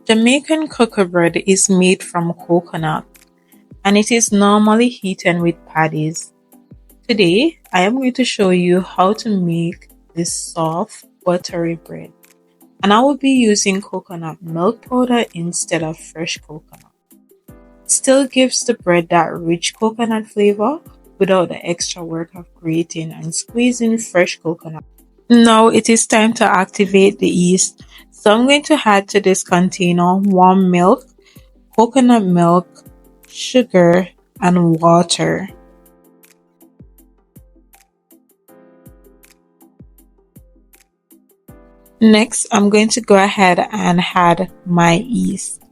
Jamaican cocoa bread is made from coconut and it is normally eaten with patties. Today, I am going to show you how to make this soft, buttery bread. And I will be using coconut milk powder instead of fresh coconut. It still gives the bread that rich coconut flavor without the extra work of grating and squeezing fresh coconut. Now it is time to activate the yeast. So I'm going to add to this container warm milk, coconut milk, sugar, and water. Next, I'm going to go ahead and add my yeast.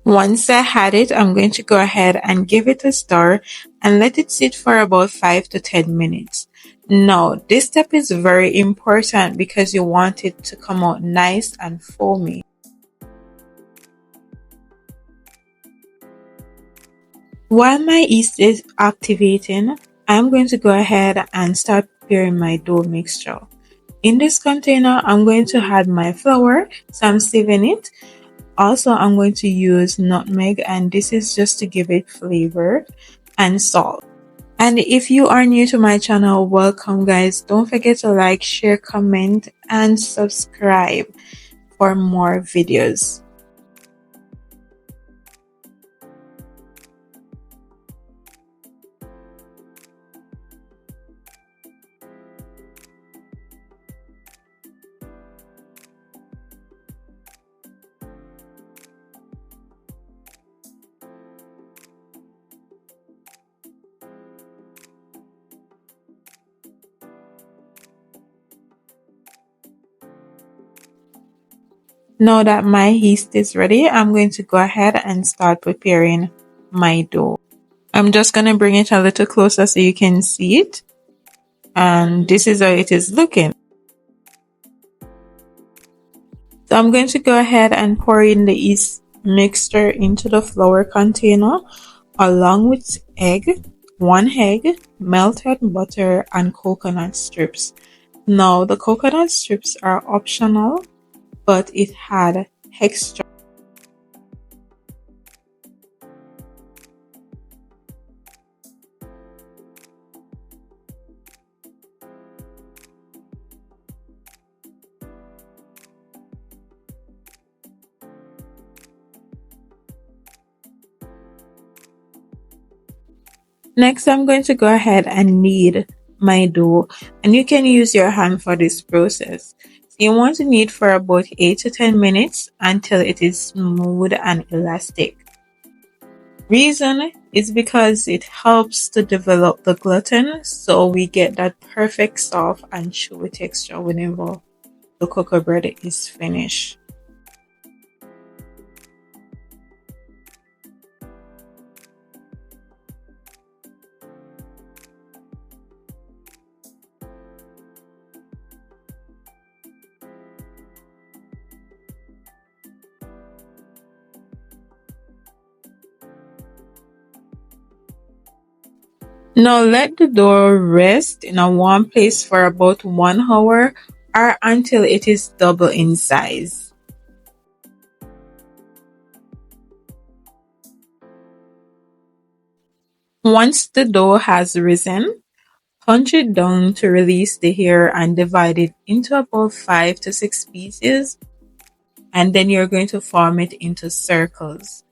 Once I had it, I'm going to go ahead and give it a stir and let it sit for about 5 to 10 minutes. Now, this step is very important because you want it to come out nice and foamy. While my yeast is activating, I'm going to go ahead and start preparing my dough mixture. In this container, I'm going to add my flour, so I'm sieving it. Also, I'm going to use nutmeg, and this is just to give it flavor, and salt. And if you are new to my channel, welcome guys. Don't forget to like, share, comment, and subscribe for more videos. Now that my yeast is ready, I'm going to go ahead and start preparing my dough. I'm just going to bring it a little closer so you can see it. And this is how it is looking. So I'm going to go ahead and pour in the yeast mixture into the flour container along with one egg, melted butter, and coconut strips. Now the coconut strips are optional, but it had extra. Next, I'm going to go ahead and knead my dough, and you can use your hand for this process. So you want to knead for about 8 to 10 minutes until it is smooth and elastic. Reason is because it helps to develop the gluten, so we get that perfect soft and chewy texture whenever the cocoa bread is finished. Now let the dough rest in a warm place for about 1 hour or until it is double in size. Once the dough has risen, punch it down to release the hair and divide it into about 5 to 6 pieces, and then you're going to form it into circles.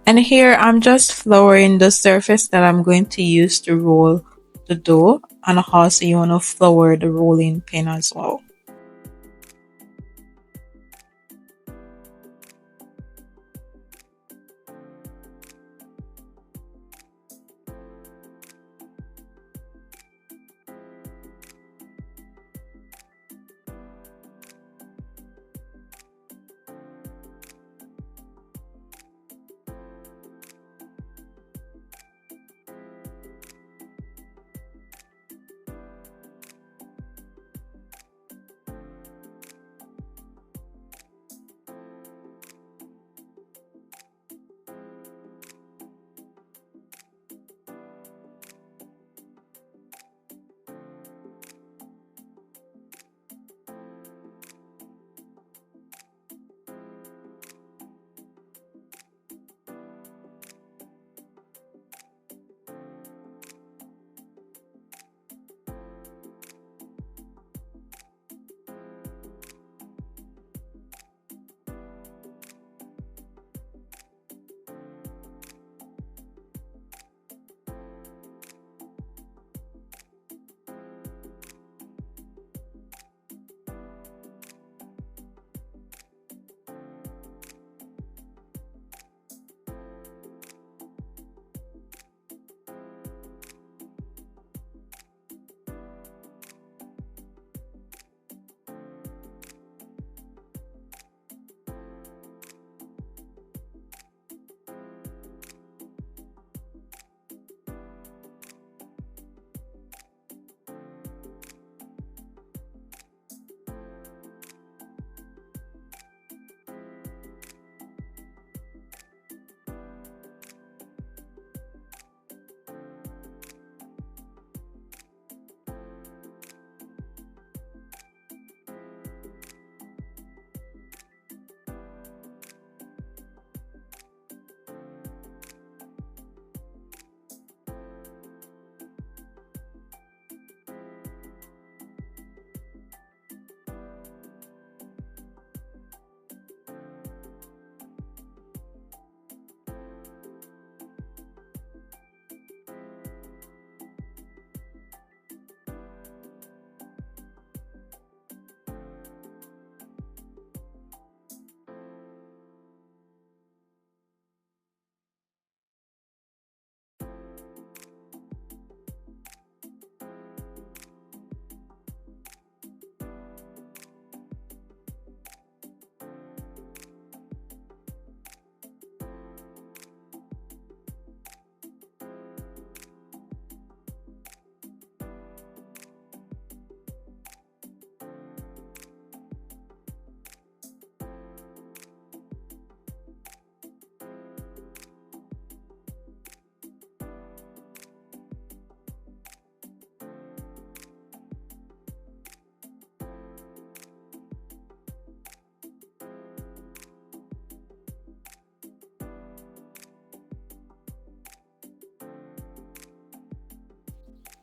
And here I'm just flouring the surface that I'm going to use to roll the dough, and also you want to flour the rolling pin as well.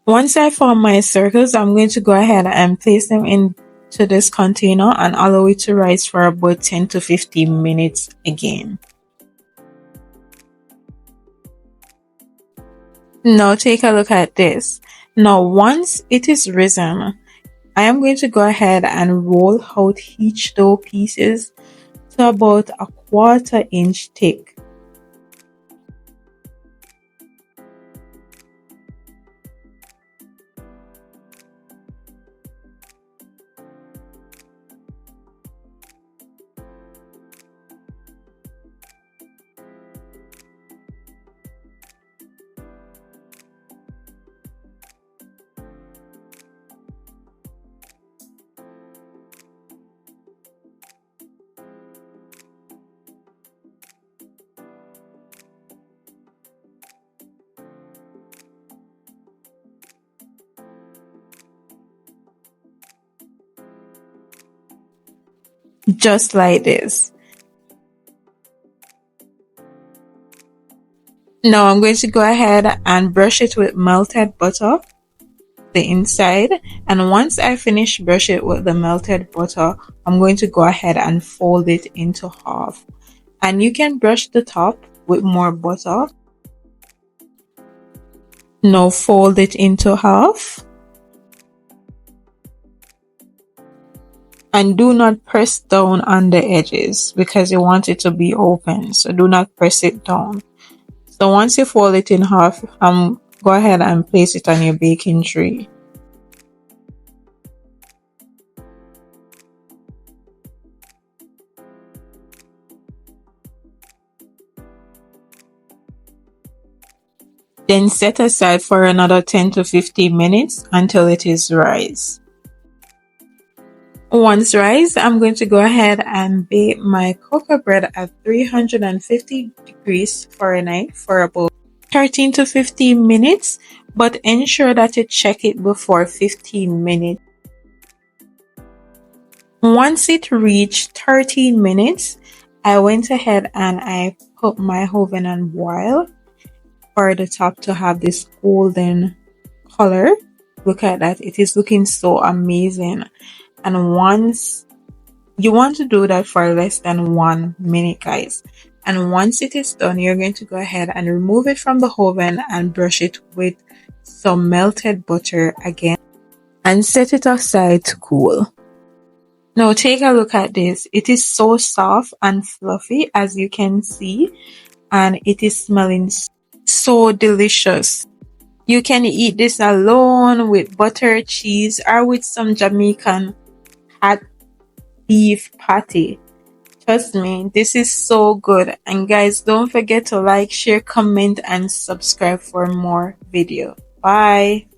Once I form my circles, I'm going to go ahead and place them into this container and allow it to rise for about 10 to 15 minutes again. Now take a look at this. Now once it is risen, I am going to go ahead and roll out each dough pieces to about a 1/4 inch thick. Just like this. Now I'm going to go ahead and brush it with melted butter, the inside, and once I finish brush it with the melted butter, I'm going to go ahead and fold it into half. And you can brush the top with more butter. Now fold it into half. And do not press down on the edges because you want it to be open, so do not press it down. So once you fold it in half, go ahead and place it on your baking tray. Then set aside for another 10 to 15 minutes until it is rise. Once rise, I'm going to go ahead and bake my cocoa bread at 350 degrees Fahrenheit for about 13 to 15 minutes, but ensure that you check it before 15 minutes. Once it reached 13 minutes, I went ahead and I put my oven on boil for the top to have this golden color. Look at that, it is looking so amazing. And once you want to do that for less than 1 minute, guys. And once it is done, you're going to go ahead and remove it from the oven and brush it with some melted butter again and set it aside to cool. Now take a look at this. It is so soft and fluffy, as you can see, and it is smelling so delicious. You can eat this alone with butter, cheese, or with some Jamaican beef patty. Trust me, this is so good. And guys, don't forget to like, share, comment, and subscribe for more video. Bye.